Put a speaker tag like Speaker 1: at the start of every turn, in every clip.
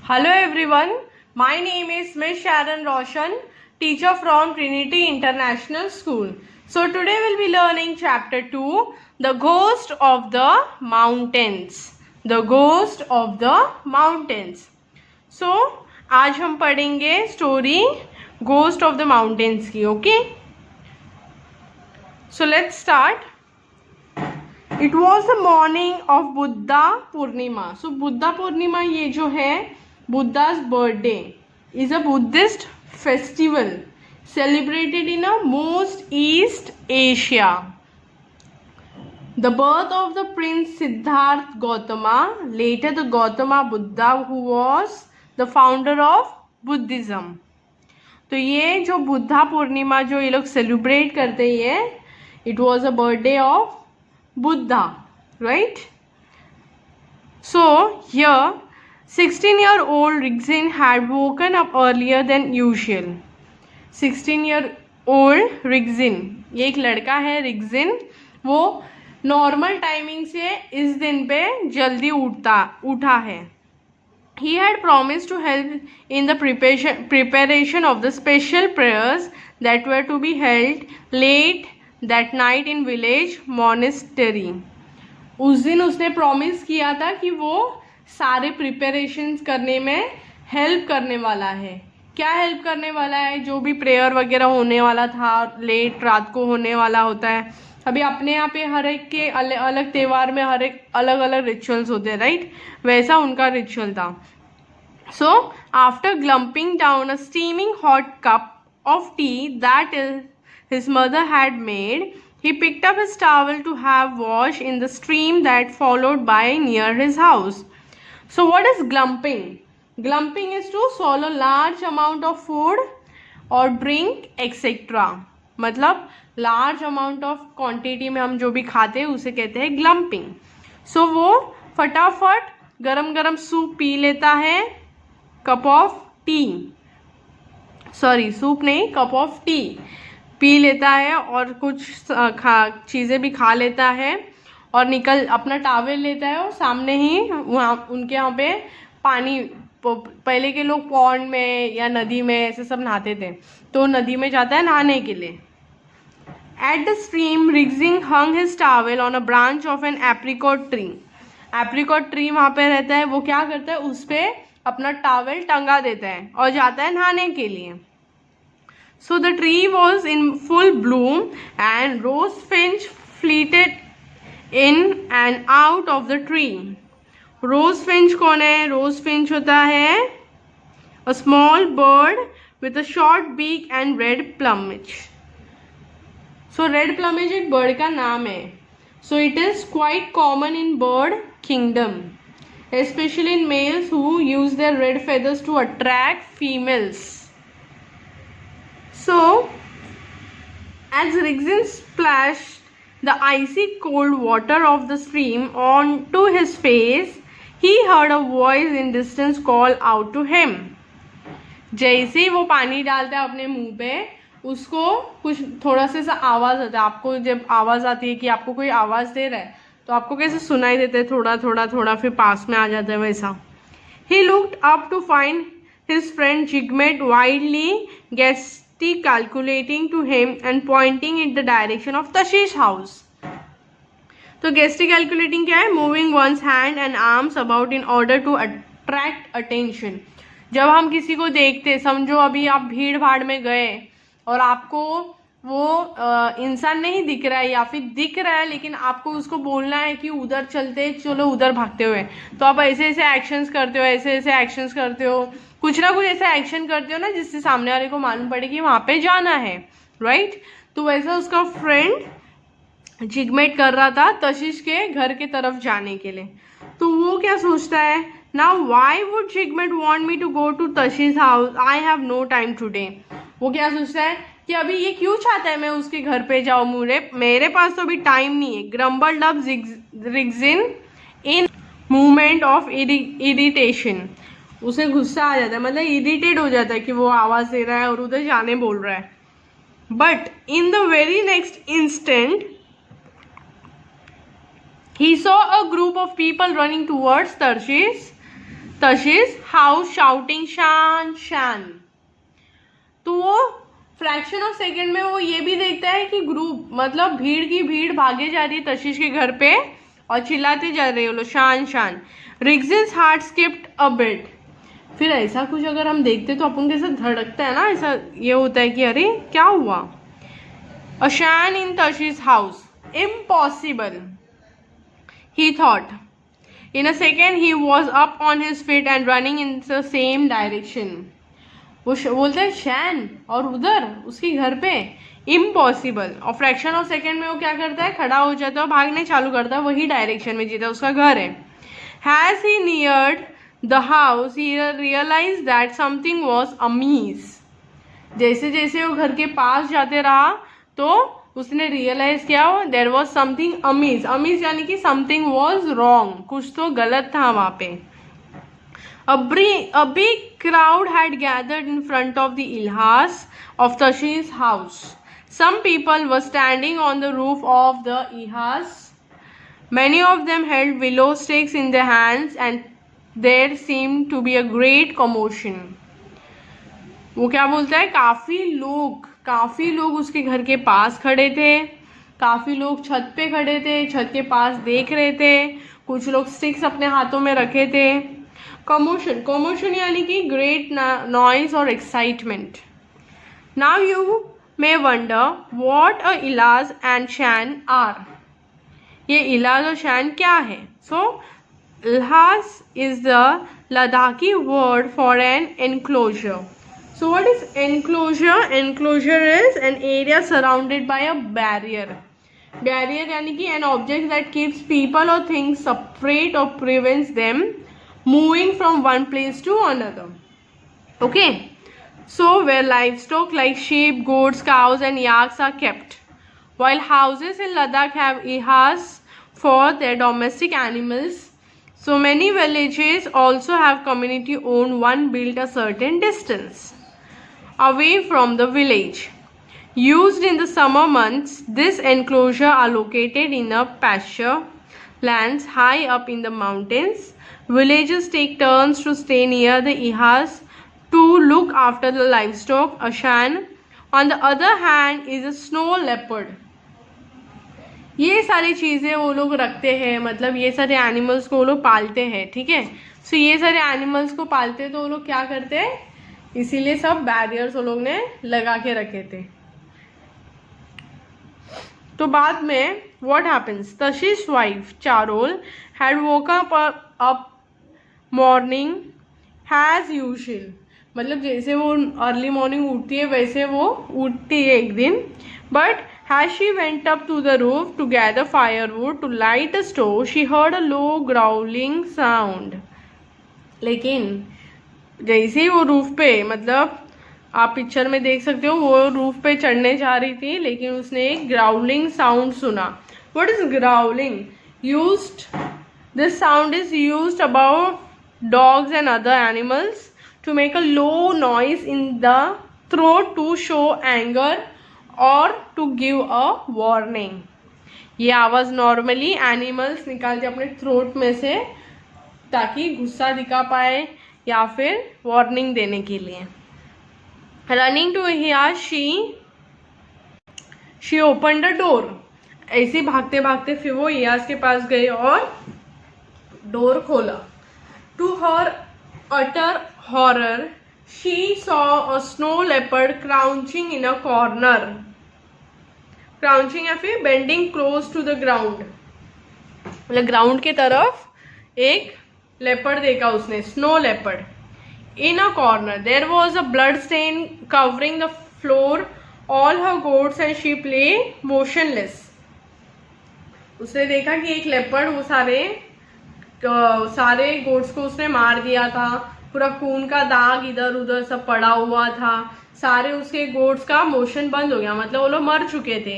Speaker 1: Hello everyone, my name is Miss Sharon Roshan, teacher from Trinity International School. So today we'll be learning chapter 2, The Ghost of the Mountains. The Ghost of the Mountains. So आज हम पढ़ेंगे story Ghost of the Mountains की, okay? So let's start. It was the morning of Buddha Purnima. So Buddha Purnima ये जो है Buddha's birthday is a Buddhist festival celebrated in most East Asia. The birth of the Prince Siddhartha Gautama, later the Gautama Buddha, who was the founder of Buddhism. तो ये जो बुद्धा पूर्णिमा जो ये लोग celebrate करते हैं, it was a birthday of Buddha, right? So here 16-year-old Rigzin had woken up earlier than usual. 16-year-old Rigzin, ये एक लड़का है Rigzin, वो नॉर्मल टाइमिंग से इस दिन पे जल्दी उठा है. He had promised to help in the preparation of the special prayers that were to be held late that night in village monastery. उस दिन उसने प्रॉमिस किया था कि वो सारे प्रिपरेशंस करने में हेल्प करने वाला है. क्या हेल्प करने वाला है? जो भी प्रेयर वगैरह होने वाला था लेट रात को होने वाला होता है. अभी अपने यहाँ पे हर एक के अलग त्यौहार में हर एक अलग अलग रिचुअल्स होते हैं, राइट? वैसा उनका रिचुअल था. So after gulping down a steaming hot cup of tea that his mother had made, he picked up his towel to have wash in the stream that followed by near his house. So what is glumping? Glumping is to swallow large amount of food or drink etc. मतलब large amount of quantity में हम जो भी खाते हैं उसे कहते हैं glumping. So वो फटाफट गरम गरम सूप पी लेता है, cup of T, sorry soup नहीं, कप ऑफ टी पी लेता है और कुछ चीज़ें भी खा लेता है और अपना टावल लेता है और सामने ही वहाँ उनके यहाँ पे पानी, पहले के लोग पॉन्ड में या नदी में ऐसे सब नहाते थे, तो नदी में जाता है नहाने के लिए. At the stream Rigzin hung his towel on a branch of an apricot tree. Apricot tree वहाँ पे रहता है, वो क्या करता है उस पर अपना टावल टंगा देता है और जाता है नहाने के लिए. So the tree was in full bloom and rose finch flitted in and out of the tree. Rose finch कौन है? Rose finch होता है a small bird with a short beak and red plumage. So red plumage एक bird का नाम है. So it is quite common in bird kingdom, especially in males who use their red feathers to attract females. So, as Rigzin splashed the icy cold water of the stream onto his face, he heard a voice in distance call out to him. जैसे ही वो पानी डालता है अपने मुंह पे, उसको कुछ थोड़ा सा आवाज़ आता है. आपको जब आवाज़ आती है कि आपको कोई आवाज़ दे रहा है तो आपको कैसे सुनाई देता है, थोड़ा थोड़ा थोड़ा फिर पास में आ जाता है वैसा. He looked up to find his friend Jigmet wildly gesticulating to him and pointing in the direction of Tashi's house. तो gesticulating क्या है? Moving one's hand and arms about in order to attract attention. जब हम किसी को देखते, समझो अभी आप भीड़ भाड़ में गए और आपको वो इंसान नहीं दिख रहा है या फिर दिख रहा है लेकिन आपको उसको बोलना है कि उधर चलते, चलो उधर भागते हुए, तो आप ऐसे ऐसे एक्शंस करते हो, ऐसे ऐसे एक्शंस करते हो, कुछ ना कुछ ऐसा एक्शन करते हो ना जिससे सामने वाले को मालूम पड़े कि वहाँ पे जाना है, राइट? तो वैसा उसका फ्रेंड जिगमेट कर रहा था तशिश के घर के तरफ जाने के लिए. तो वो क्या सोचता है, now why would Jigmet want me to go to Tashish house, I have no time today. वो क्या सोचता है कि अभी ये क्यों चाहता है मैं उसके घर पे जाऊँ, मेरे पास तो अभी टाइम नहीं है. Grumbled up Rigzin in movement of irritation. उसे गुस्सा आ जाता है, मतलब इरिटेट हो जाता है कि वो आवाज़ दे रहा है और उधर जाने बोल रहा है. But in the very next instant he saw a group of people running towards Tarshish Tashish's house shouting shan shan. तो वो फ्रैक्शन ऑफ सेकेंड में वो ये भी देखता है कि ग्रुप मतलब भीड़ की भीड़ भागे जा रही है तशीश के घर पे और चिल्लाते जा रहे हो लोग शान शान। रिग्जिन्स हार्ट स्किप्ड अ बिट। फिर ऐसा कुछ अगर हम देखते तो अपन के साथ धड़कता है ना, ऐसा ये होता है कि अरे क्या हुआ। A shan in Tashish's house impossible he thought. In a second he was up on his feet and running in the same direction. वो बोलता है शैन और उधर उसके घर पे इम्पॉसिबल, और फ्रैक्शन ऑफ सेकेंड में वो क्या करता है, खड़ा हो जाता है और भागने चालू करता है वही डायरेक्शन में जिधर उसका घर है। As he neared the house he realized that something was amiss. जैसे जैसे वो घर के पास जाते रहा तो उसने रियलाइज किया there was something Amy's. Amy's यानी कि समथिंग वॉज रॉन्ग, कुछ तो गलत था वहां पे। A big crowd had gathered in front of the Ilhas of Tashi's house. Some people were standing on the roof of the Ilhas. Many of them held willow sticks in their hands and there seemed to be a great commotion. वो क्या बोलता है, काफी लोग उसके घर के पास खड़े थे, काफी लोग छत पे खड़े थे, छत के पास देख रहे थे, कुछ लोग स्टिक्स अपने हाथों में रखे थे। कमोशन यानी कि ग्रेट नॉइज और excitement. Now you may wonder what a इलाज एंड शैन आर। ये इलाज और शैन क्या है? So ilhas is the Ladakhi word for an enclosure. So what is enclosure? Enclosure is an area surrounded by a barrier. Barrier यानी कि an object that keeps people or things separate or prevents them moving from one place to another. Okay. So where livestock like sheep, goats, cows and yaks are kept. While houses in Ladakh have ihas for their domestic animals, so many villages also have community owned one built a certain distance away from the village. Used in the summer months, this enclosure are located in a pasture lands high up in the mountains. Villagers take turns to stay near the ihas to look after the livestock. A shan, on the other hand, is a snow leopard. ये सारी चीज़ें वो लोग रखते हैं, मतलब ये सारे एनिमल्स को वो लोग पालते हैं, ठीक है। सो ये सारे एनिमल्स को पालते हैं तो वो लोग क्या करते हैं, इसीलिए सब बैरियर्स वो लोग ने लगा के रखे थे। तो बाद में what happens, Tashish wife Charol had woken up morning as usual, मतलब जैसे वो अर्ली मॉर्निंग उठती है वैसे वो उठती है एक दिन। But as she went up to the roof to gather firewood to light a stove, she heard a low growling sound. लेकिन जैसे ही वो रूफ पे, मतलब आप पिक्चर में देख सकते हो, वो रूफ पे चढ़ने जा रही थी लेकिन उसने एक ग्राउलिंग साउंड सुना। What is growling? This sound is used about dogs and other animals to make a low noise in the throat to show anger और टू गिव अ वार्निंग। ये आवाज़ नॉर्मली एनिमल्स निकालते अपने throat में से ताकि गुस्सा दिखा पाए या फिर वार्निंग देने के लिए। Running to here she open the door, ऐसे भागते भागते फिर वो इयाज के पास गए और डोर खोला। To her utter horror she saw a snow leopard crouching in a corner. Crouching या फिर bending close to the ground, मतलब ग्राउंड की तरफ एक लेपर्ड देखा उसने, snow leopard. In a corner there was a blood stain covering the floor, all her goats and sheep lay motionless. उसने देखा कि एक लेपर्ड वो सारे गोट्स को उसने मार दिया था, पूरा खून का दाग इधर उधर सब पड़ा हुआ था, सारे उसके गोट्स का मोशन बंद हो गया, मतलब वो लोग मर चुके थे।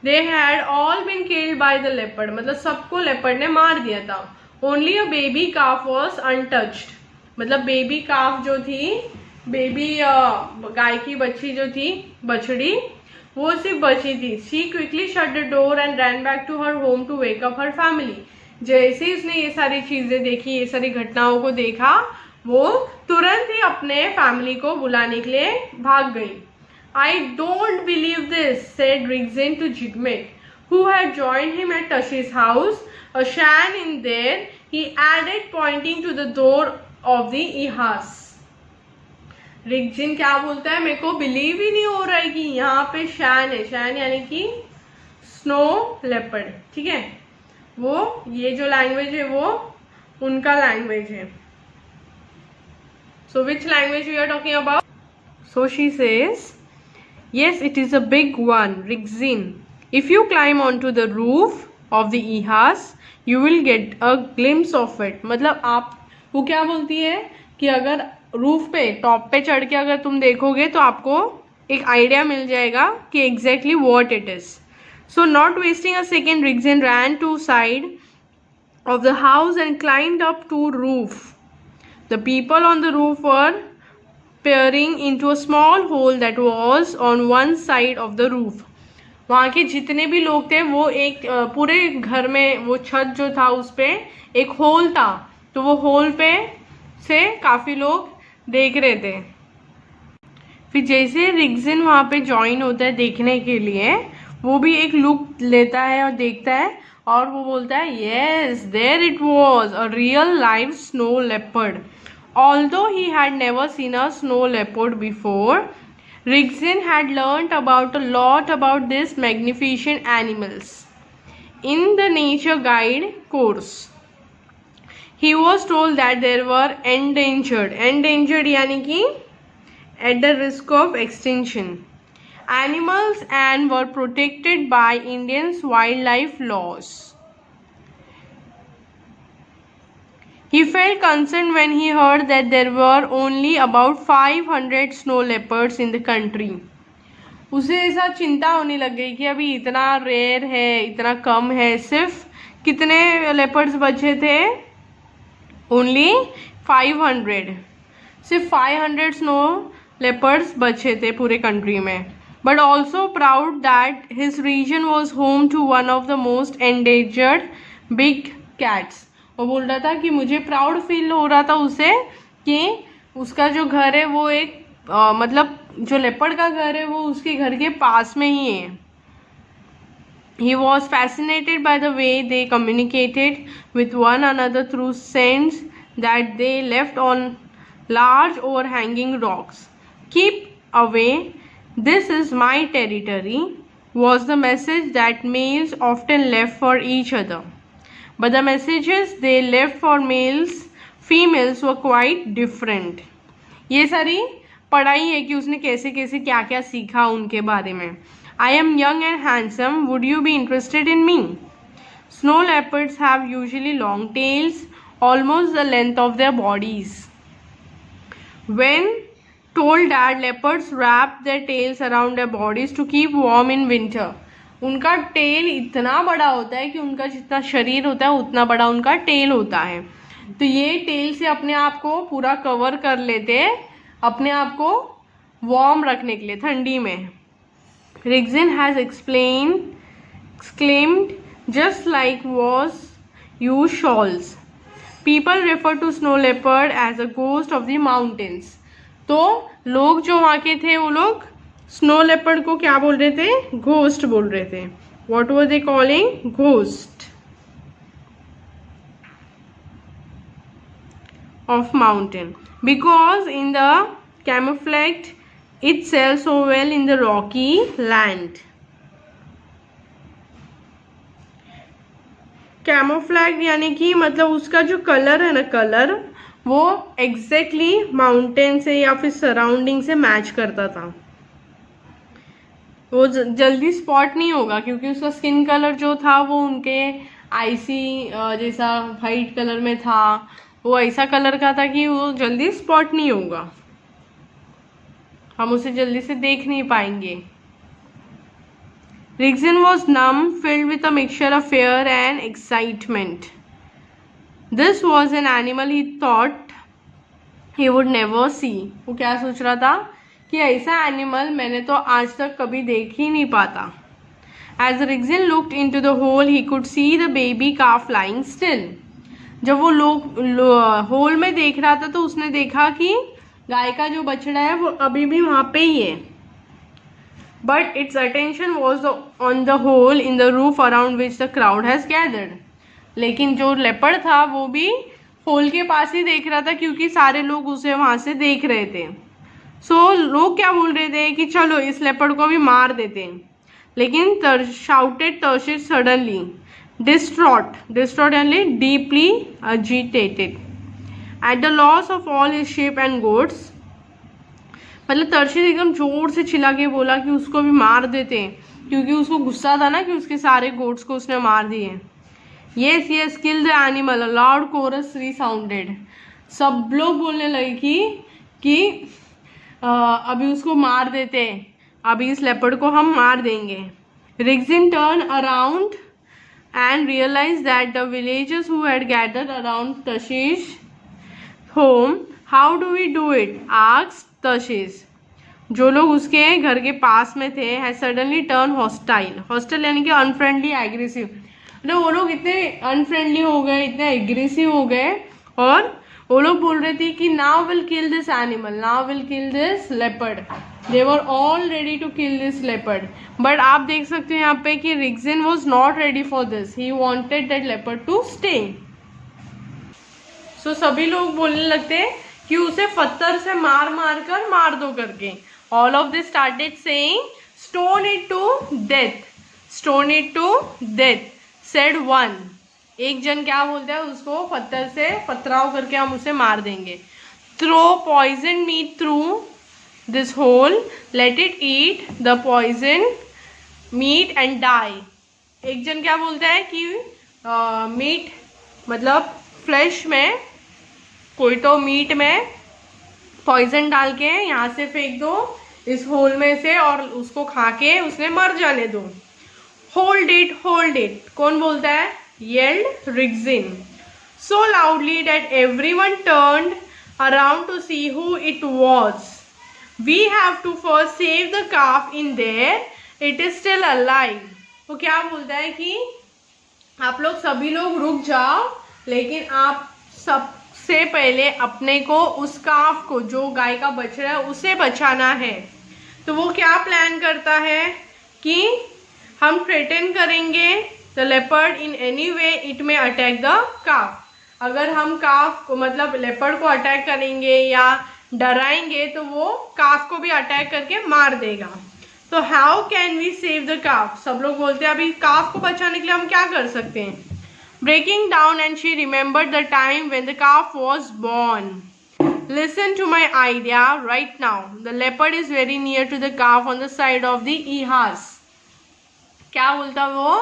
Speaker 1: They had all been killed by the leopard, मतलब सबको लेपर्ड ने मार दिया था। Only a baby calf was untouched, मतलब बेबी काफ जो थी, बेबी गाय की बच्ची जो थी, बछड़ी, वो सिर्फ बची थी। She quickly shut the door and ran back to her home to wake up her family. जैसे ही उसने ये सारी चीजें देखी, ये सारी घटनाओं को देखा, वो तुरंत ही अपने फैमिली को बुलाने के लिए भाग गई. I don't believe this, said Rigzin to Jigmet, who had joined him at Tashi's house. A shan in there, he added, pointing to the door of the ihas. Rigzin क्या बोलता है, मेरे को बिलीव ही नहीं हो रहा है कि यहाँ पे शैन है. शैन यानी कि स्नो लेपर्ड. ठीक है, वो ये जो लैंग्वेज है वो उनका लैंग्वेज है. So which language we are talking about? So she says, yes, it is a big one, Rigzin. If you climb onto the roof of the ihas, you will get a glimpse of it. मतलब आप, वो क्या बोलती है कि अगर roof पे, top पे चढ़ के अगर तुम देखोगे तो आपको एक आइडिया मिल जाएगा कि exactly what it is. So not wasting a second, Rigzin ran to side of the house and climbed up to roof. The people on the roof were peering into a small hole that was on one side of the roof. वहाँ के जितने भी लोग थे वो एक पूरे घर में, वो छत जो था उस पे एक होल था, तो वो होल पे से काफ़ी लोग देख रहे थे. फिर जैसे रिगजिन वहाँ पे ज्वाइन होता है देखने के लिए, वो भी एक लुक लेता है और देखता है और वो बोलता है, yes, there it was, a real live snow leopard. Although he had never seen a snow leopard before, Rigzin had learnt about a lot about these magnificent animals in the nature guide course. He was told that there were endangered यानी कि at the risk of extinction animals and were protected by Indians wildlife laws. He felt concerned when he heard that there were only about 500 snow leopards in the country. उसे ऐसा चिंता होने लग गई कि अभी इतना रेयर है, इतना कम है. सिर्फ कितने लेपर्ड्स बचे थे? ओनली 500. सिर्फ 500 स्नो लेपर्ड्स बचे थे पूरे कंट्री में. But also proud that his region was home to one of the most endangered big cats. वो बोल रहा था कि मुझे प्राउड फील हो रहा था उसे कि उसका जो घर है वो एक मतलब जो लेपर्ड का घर है वो उसके घर के पास में ही है. He was fascinated by the way they communicated with one another through scents that they left on large overhanging rocks. Keep away, this is my territory, was the message that males often left for each other. But the messages they left for females were quite different. ये सारी पढ़ाई है कि उसने कैसे कैसे क्या क्या सीखा उनके बारे में. I am young and handsome. Would you be interested in me? Snow leopards have usually long tails, almost the length of their bodies. When told that leopards wrap their tails around their bodies to keep warm in winter. उनका tell इतना बड़ा होता है कि उनका जितना शरीर होता है उतना बड़ा उनका टेल होता है. तो ये टेल से अपने आप को पूरा कवर कर लेते हैं, अपने आप को वार्म रखने के लिए ठंडी में. Rigzin has exclaimed, just like was used shawls. People refer to snow leopard as a ghost of the mountains. तो लोग जो वहाँ के थे वो लोग स्नो लेपर्ड को क्या बोल रहे थे? घोस्ट बोल रहे थे. What were they calling? Ghost of mountain. Because in the camouflaged itself so well in the rocky land. Camouflage यानी कि मतलब उसका जो कलर है ना, कलर वो एग्जैक्टली माउंटेन से या फिर सराउंडिंग से मैच करता था. वो जल्दी स्पॉट नहीं होगा क्योंकि उसका स्किन कलर जो था वो उनके आईसी जैसा वाइट कलर में था. वो ऐसा कलर का था कि वो जल्दी स्पॉट नहीं होगा, हम उसे जल्दी से देख नहीं पाएंगे. Rigzin was numb, filled with a mixture of fear and excitement. This was an animal he thought he would never see. वो क्या सोच रहा था कि ऐसा एनिमल मैंने तो आज तक कभी देख ही नहीं पाता. As Rigzin looked into the hole, he could see the baby calf lying still. जब वो होल में देख रहा था तो उसने देखा कि गाय का जो बछड़ा है वो अभी भी वहाँ पे ही है, but its attention was on the hole in the roof around which the crowd has gathered. लेकिन जो लेपर्ड था वो भी होल के पास ही देख रहा था क्योंकि सारे लोग उसे वहाँ से देख रहे थे। लोग क्या बोल रहे थे कि चलो इस लेपर्ड को भी मार देते हैं। लेकिन शाउटेड तर्शिश सडनली डिस्ट्रॉट यानी deeply agitated at the loss of all his sheep and goats. मतलब तर्शिश एकदम जोर से चिल्ला के बोला कि उसको भी मार देते हैं, क्योंकि उसको गुस्सा था ना कि उसके सारे गोट्स को उसने मार दिए। yes kill the animal, a loud chorus resounded। सब लोग बोलने लगे कि अभी उसको मार देते हैं, अभी इस लेपर्ड को हम मार देंगे। Rigzin turned around and realized that the villagers who had gathered around Tashish home, how do we do it? asked Tashish। जो लोग उसके घर के पास में थे had suddenly turned hostile यानी कि अनफ्रेंडली एग्रेसिव। तो वो लोग इतने अनफ्रेंडली हो गए, इतने एग्रेसिव हो गए, और वो लोग बोल रहे थे कि now will kill this animal, now will kill this leopard. They were all ready to kill this leopard. But आप देख सकते हैं यहाँ पे कि Rigzin was not ready for this, he wanted that leopard to stay. So सभी लोग बोलने लगते हैं कि उसे पत्थर से मार दो करके। All of this started saying stone it to death, stone it to death said one। एक जन क्या बोलता है, उसको पत्थर से पथराव करके हम उसे मार देंगे। Throw poison meat through this hole, let it eat the poison meat and die. एक जन क्या बोलता है कि मीट मतलब फ्लैश में, कोई तो मीट में पॉइजन डाल के यहाँ से फेंक दो इस होल में से, और उसको खा के उसने मर जाने दो। होल्ड इट कौन बोलता है? yelled Rigzin so loudly that everyone turned around to see who it was। we have to first save the calf in there, it is still alive। वो क्या बोलता है कि आप लोग सभी लोग रुक जाओ, लेकिन आप सबसे पहले अपने को, उस काफ को, जो गाय का बछड़ा है, उसे बचाना है। तो वो क्या प्लान करता है कि हम थ्रेटन करेंगे the leopard in any way it में अटैक द काफ। अगर हम काफ को मतलब लेपर्ड को अटैक करेंगे या डराएंगे तो वो काफ को भी अटैक करके मार देगा। तो how can we save the calf? सब लोग बोलते हैं अभी काफ को बचाने के लिए हम क्या कर सकते हैं। Breaking down and she remembered the time when the calf was born. Listen to my idea right now, the leopard is very near to the calf on the side of the ehas. क्या बोलता वो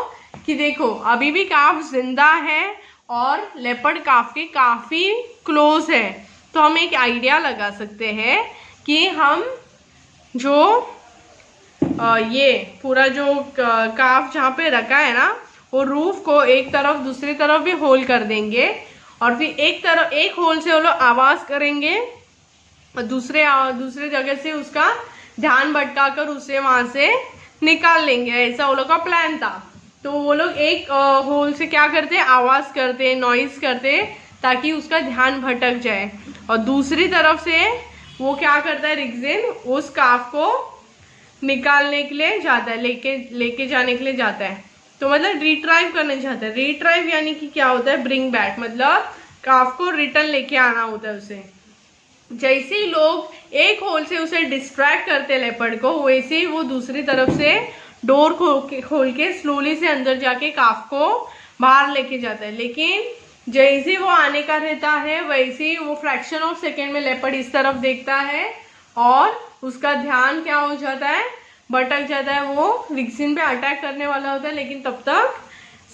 Speaker 1: कि देखो अभी भी काफ जिंदा है और लेपर्ड काफ के काफी क्लोज है, तो हम एक आइडिया लगा सकते हैं कि हम जो ये पूरा जो काफ जहाँ पे रखा है ना, वो रूफ को एक तरफ दूसरी तरफ भी होल कर देंगे, और फिर एक होल से वो लोग आवाज करेंगे और दूसरे जगह से उसका ध्यान भटका कर उसे वहां से निकाल लेंगे। ऐसा वो लोग का प्लान था। तो वो लोग एक होल से क्या करते, आवाज करते, नॉइज करते, ताकि उसका ध्यान भटक जाए, और दूसरी तरफ से वो क्या करता है, रिग्जिन उस काफ को निकालने के लिए जाता है, लेके जाने के लिए जाता है। तो मतलब रिट्राइव करने जाता है। रिट्राइव यानी कि क्या होता है, ब्रिंग बैक, मतलब काफ को रिटर्न लेके आना होता है उसे। जैसे ही लोग एक होल से उसे डिस्ट्रैक्ट करते लेपर्ड को, वैसे ही वो दूसरी तरफ से डोर खोल के स्लोली से अंदर जाके काफ को बाहर लेके जाता है। लेकिन जैसे वो आने का रहता है, वैसे ही वो फ्रैक्शन ऑफ सेकेंड में लेपर्ड इस तरफ देखता है और उसका ध्यान क्या हो जाता है, भटक जाता है। वो रिग्जिन पे अटैक करने वाला होता है, लेकिन तब तक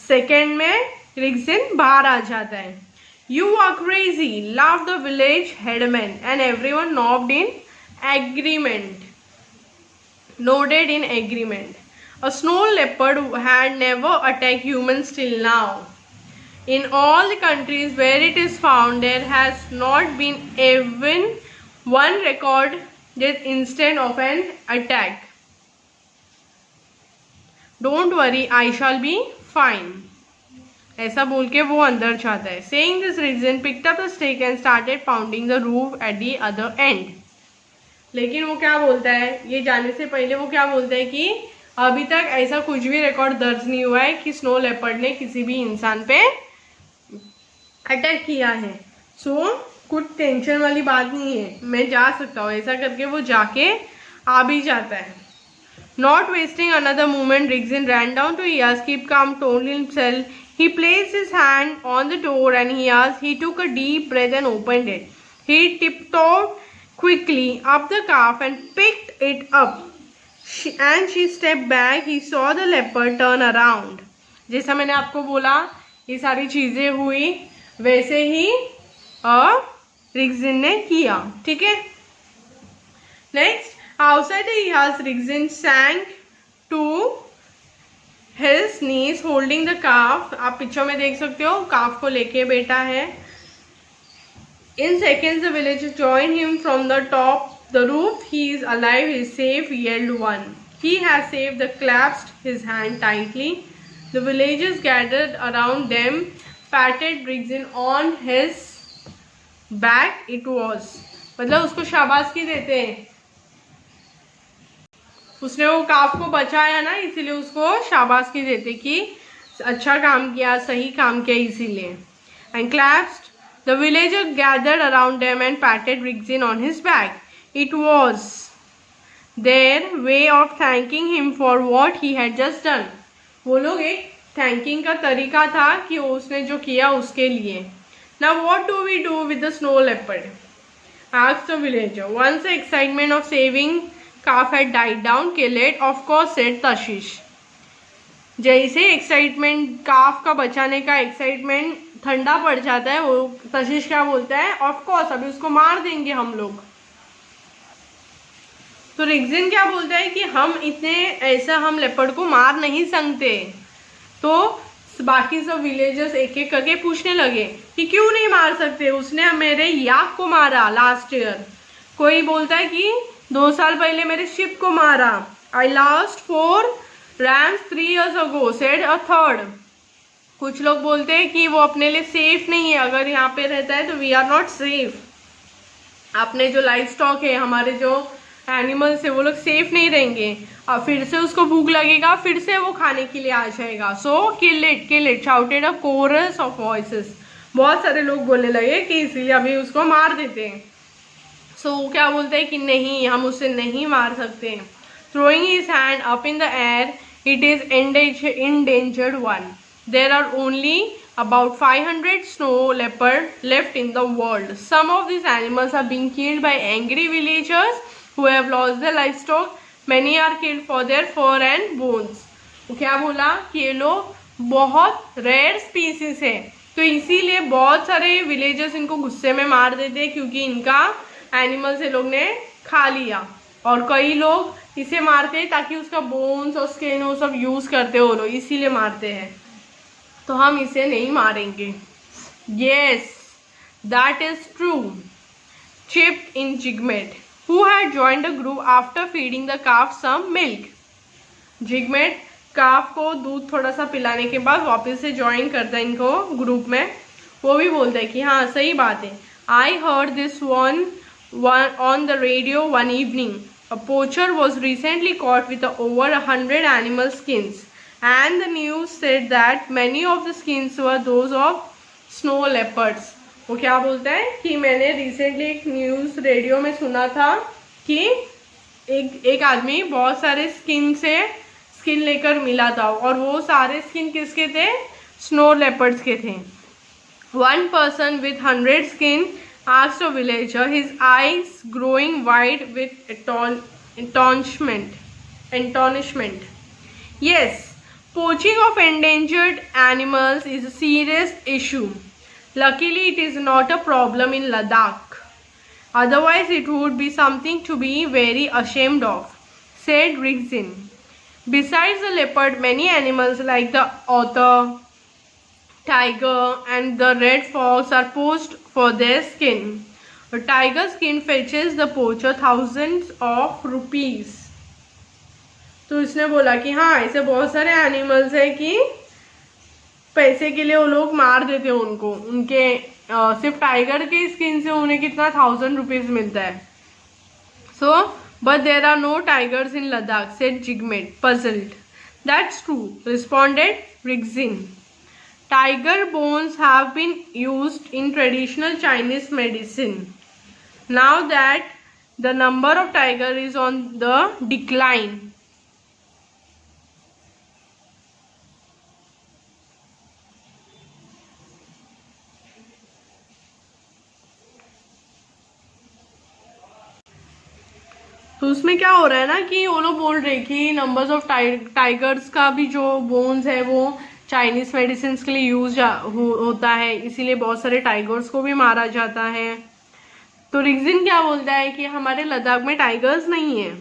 Speaker 1: सेकेंड में रिग्जिन बाहर आ जाता है। You are crazy, laughed the village headman, and everyone nodded in agreement. A snow leopard had never attacked humans till now. In all the countries where it is found, there has not been even one recorded instance of an attack. Don't worry, I shall be fine. ऐसा बोल के वो अंदर जाता है। Saying this, Rigzin picked up the stick and started pounding the roof at the other end. लेकिन वो क्या बोलता है, ये जाने से पहले वो क्या बोलता है कि अभी तक ऐसा कुछ भी रिकॉर्ड दर्ज नहीं हुआ है कि स्नो लेपर्ड ने किसी भी इंसान पे अटैक किया है। सो कुछ टेंशन वाली बात नहीं है, मैं जा सकता हूँ, ऐसा करके वो जाके आ भी जाता है। Not wasting another moment, Rigzin ran down to Iyaz, keep calm, told himself. He placed his hand on the door and he took a deep breath and opened it. He tiptoed quickly up the calf and picked it up. She stepped back. He saw the leopard turn around. जैसा मैंने आपको बोला ये सारी चीजें हुई वैसे ही Rigzin ने किया, ठीक है। Next, outside the Iyaz, Rigzin sank to his knees holding the calf. आप पिक्चर में देख सकते हो, काफ को लेके बैठा है। In seconds the villagers joined him from the top the roof. He is alive, he is safe, yelled one. He has saved, the clasped his hand tightly. The villagers gathered around them, patted Rigzin on his back. It was, मतलब उसको शाबाशी देते हैं, उसने वो काफ को बचाया ना, इसीलिए उसको शाबाशी देते कि अच्छा काम किया, सही काम किया, इसीलिए। And clasped, the villagers gathered around them and patted Rigzin on his back. It was their way of thanking him for what he had just done. वो लोग एक थैंकिंग का तरीका था कि उसने जो किया उसके लिए। Now what do we do with the snow leopard? Asked the villager. Once the excitement of saving calf had died down, kill it, of course, said Tashish. जैसे एक्साइटमेंट, काफ का बचाने का एक्साइटमेंट ठंडा पड़ जाता है, वो तशिश क्या बोलता है, ऑफ कोर्स अभी उसको मार देंगे हम लोग। तो रिग्जिन क्या बोलता है कि हम इतने ऐसा हम लेपर्ड को मार नहीं सकते। तो बाकी सब विलेजर्स एक एक करके पूछने लगे कि क्यों नहीं मार सकते, उसने मेरे याक को मारा लास्ट ईयर। कोई बोलता है कि 2 साल पहले मेरे शिप को मारा। आई last 4 rams 3 years ago, said a third. कुछ लोग बोलते हैं कि वो अपने लिए सेफ नहीं है, अगर यहाँ पे रहता है तो वी आर नॉट सेफ। अपने जो लाइफ स्टॉक है, हमारे जो एनिमल्स है, वो लोग सेफ नहीं रहेंगे और फिर से उसको भूख लगेगा, फिर से वो खाने के लिए आ जाएगा। So kill it shouted a chorus of voices. बहुत सारे लोग बोलने लगे कि इसीलिए अभी उसको मार देते हैं। सो वो क्या बोलते हैं कि नहीं, हम उसे नहीं मार सकते। Throwing his hand up in the air, it is endangered one. There are only about 500 snow leopards left in the world. Some of these animals are being killed by angry villagers who have lost their livestock. Many are killed for their fur and bones. वो क्या बोला कि ये लोग बहुत rare species है, तो इसीलिए बहुत सारे विलेजर्स इनको गुस्से में मार देते हैं क्योंकि इनका एनिमल्स ये लोग ने खा लिया। और कई लोग इसे मारते हैं ताकि उसका बोन्स और स्किन वो सब यूज करते हो लोग, इसीलिए मारते हैं। तो हम इसे नहीं मारेंगे। Yes, that is true. Chip in Jigmet, who had joined the group after feeding the calf some milk. Jigmet calf को दूध थोड़ा सा पिलाने के बाद वापस से ज्वाइन करता है इनको ग्रुप में। वो भी बोलता है कि हाँ सही बात है। I heard this one on the radio one evening. A poacher was recently caught with over 100 animal skins, and the news said that many of the skins were those of snow leopards. वो क्या बोलता है कि मैंने recently एक news radio में सुना था कि एक आदमी बहुत सारे स्किन लेकर मिला था और वो सारे स्किन किसके थे, स्नो लेपर्ड्स के थे। One person with 100 skin asked a villager, his eyes growing wide with astonishment. Yes, poaching of endangered animals is a serious issue. Luckily, it is not a problem in Ladakh. Otherwise, it would be something to be very ashamed of, said Rigzin. Besides the leopard, many animals like the otter, tiger and the red fox are poached for their skin. A tiger skin fetches the poacher thousands of rupees. तो इसने बोला कि हाँ ऐसे बहुत सारे animals है कि पैसे के लिए वो लोग मार देते हैं उनको, उनके सिर्फ टाइगर के स्किन से उन्हें कितना 1000 रुपीज मिलता है. So but there are no tigers in Ladakh, said Jigmet puzzled. That's true, responded Rigzin. Tiger bones have been used in traditional Chinese medicine. Now that the number of tiger is on the decline. तो उसमें क्या हो रहा है ना कि वो लोग बोल रहे कि नंबर्स ऑफ टाइगर्स का भी जो बोन्स है वो चाइनीज मेडिसिन के लिए यूज होता है, इसीलिए बहुत सारे टाइगर्स को भी मारा जाता है. तो रिग्जिन क्या बोलता है कि हमारे लद्दाख में टाइगर्स नहीं है.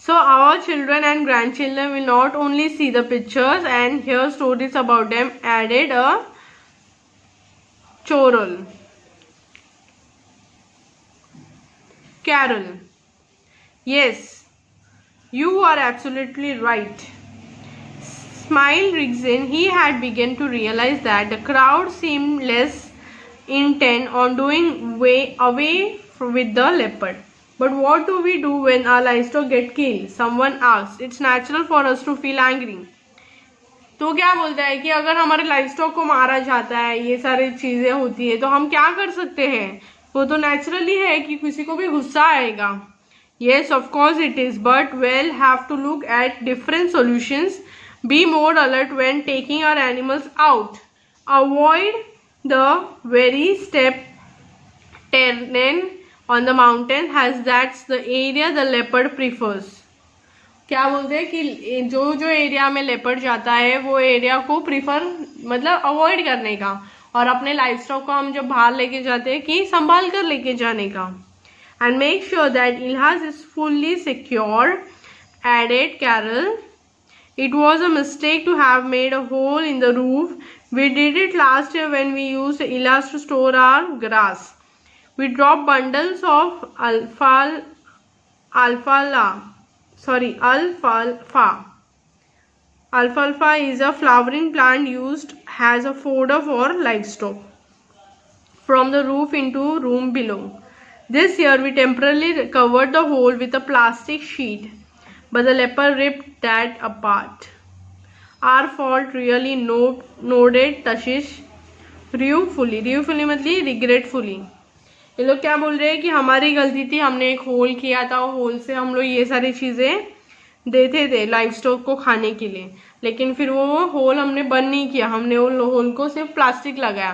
Speaker 1: So our children and grand children will not only see the pictures and hear stories about them, added a Carol. Carol. Yes, you are absolutely right. Smiled Rigzin. He had begun to realize that the crowd seemed less intent on doing away with the leopard. But what do we do when our livestock get killed? Someone asked. It's natural for us to feel angry. तो क्या बोलता है कि अगर हमारे livestock को मारा जाता है, ये सारी चीजें होती है, तो हम क्या कर सकते हैं? वो तो नेचुरली है कि किसी को भी गुस्सा आएगा. Yes of course it is, but we'll have to look at different solutions. Be more alert when taking our animals out. Avoid the very steep terrain on the mountain as that's the area the leopard prefers. क्या बोलते हैं कि जो जो area में leopard जाता है वो एरिया को प्रीफर मतलब अवॉइड करने का, और अपने लाइफ स्टॉक को हम जब बाहर लेके जाते हैं कि संभाल कर लेके जाने का. And make sure that Elias is fully secure, added Carol. It was a mistake to have made a hole in the roof. We did it last year when we used Elias to store our grass. We drop bundles of alfalfa. Alfalfa is a flowering plant used as a fodder for livestock from the roof into room below. This year we temporarily covered the hole with a plastic sheet, but the leopard ripped that apart. Our fault really, nodded Tashish ruefully. Ruefully मतलब regretfully. ये लोग क्या बोल रहे हैं कि हमारी गलती थी, हमने एक होल किया था, होल से हम लोग ये सारी चीज़ें देते थे लाइव स्टॉक को खाने के लिए, लेकिन फिर वो होल हमने बंद नहीं किया, हमने वो होल को सिर्फ प्लास्टिक लगाया.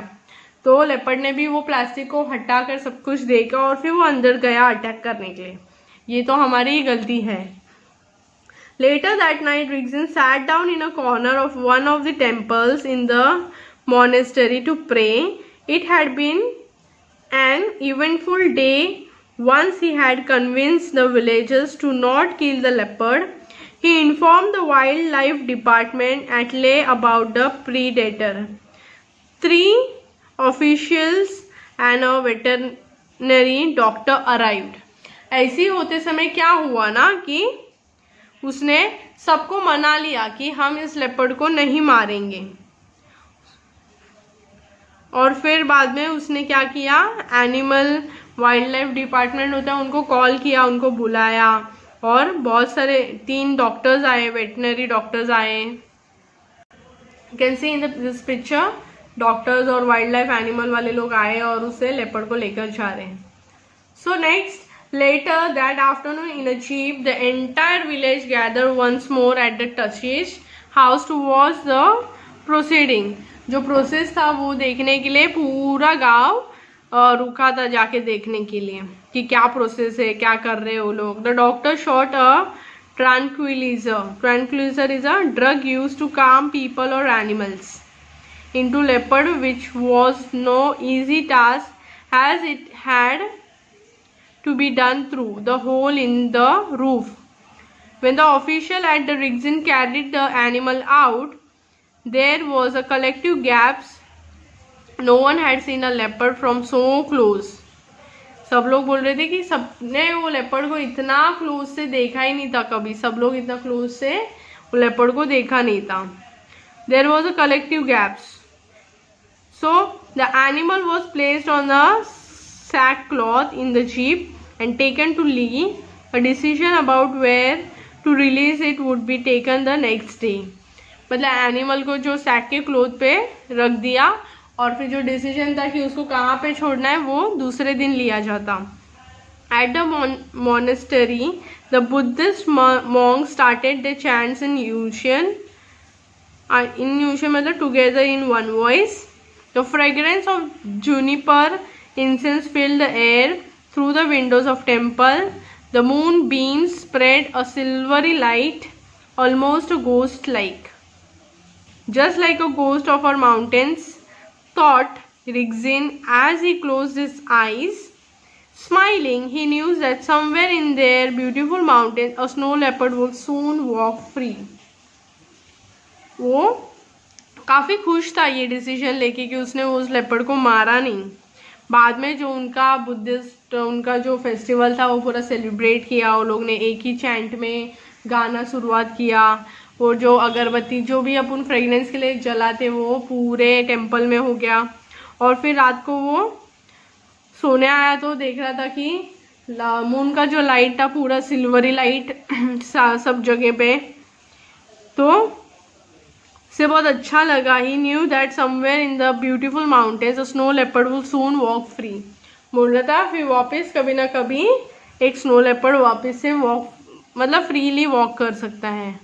Speaker 1: तो लेपर्ड ने भी वो प्लास्टिक को हटाकर सब कुछ देखा और फिर वो अंदर गया अटैक करने के लिए. ये तो हमारी ही गलती है. Later that night, Rigzin sat down in a corner of one of the temples in the monastery to pray. It had been an eventful day. Once he had convinced the villagers to not kill the leopard, he informed the wildlife department at Leh about the predator. 3 officials and a veterinary doctor arrived. ऐसे होते समय क्या हुआ ना कि उसने सबको मना लिया कि हम इस लेपर्ड को नहीं मारेंगे, और फिर बाद में उसने क्या किया, एनिमल वाइल्ड लाइफ डिपार्टमेंट होता है उनको कॉल किया, उनको बुलाया, और बहुत सारे 3 डॉक्टर्स आए, वेटनरी डॉक्टर्स आए. You can see in this picture doctors और वाइल्ड लाइफ एनिमल वाले लोग आए और उसे लेपर्ड को लेकर जा रहे हैं. So next, later that afternoon in a jeep, the entire village gathered once more at the Tashish house to watch the proceeding. जो प्रोसेस था वो देखने के लिए पूरा गांव रुका था जाके देखने के लिए कि क्या प्रोसेस है, क्या कर रहे हैं वो लोग. The doctor shot a tranquilizer is a drug used to calm people or animals into leopard, which was no easy task as it had to be done through the hole in the roof. When the official at the Rigzin carried the animal out, there was a collective gasp. No one had seen a leopard from so close. सब लोग बोल रहे थे कि सबने वो leopard को इतना क्लोज से देखा ही नहीं था कभी, सब लोग इतना क्लोज से वो लेपर्ड को देखा नहीं था. There was a collective gasp. So the animal was placed on the sackcloth in the jeep and taken to Lee. A decision about where to release it would be taken the next day. मतलब animal को जो sac के cloth पे रख दिया और फिर जो डिसीजन था कि उसको कहाँ पे छोड़ना है वो दूसरे दिन लिया जाता. At the monastery, the Buddhist monks started their chants in Yushan. In Yushan मतलब together in one voice. The fragrance of juniper incense filled the air through the windows of temple. The moon beams spread a silvery light, almost ghost-like. Just like a ghost of our mountains, thought Rigzin as he closed his eyes. Smiling, he knew that somewhere in their beautiful mountains, a snow leopard would soon walk free. वो काफ़ी खुश था ये decision लेके कि उसने उस leopard को मारा नहीं. बाद में जो उनका बुद्धिस्ट उनका जो फेस्टिवल था वो पूरा सेलिब्रेट किया. वो लोग ने एक ही चैंट में गाना शुरुआत किया. वो जो अगरबत्ती जो भी अपन फ्रेगनेंस के लिए जलाते वो पूरे टेम्पल में हो गया. और फिर रात को वो सोने आया तो देख रहा था कि मून का जो लाइट था पूरा सिल्वरी लाइट सब जगह पे. तो से बहुत अच्छा लगा. He knew that somewhere in the beautiful mountains a snow leopard will soon walk free. बोल रहा था फिर वापस कभी ना कभी एक स्नो लेपर्ड वापस से वॉक मतलब फ्रीली वॉक कर सकता है.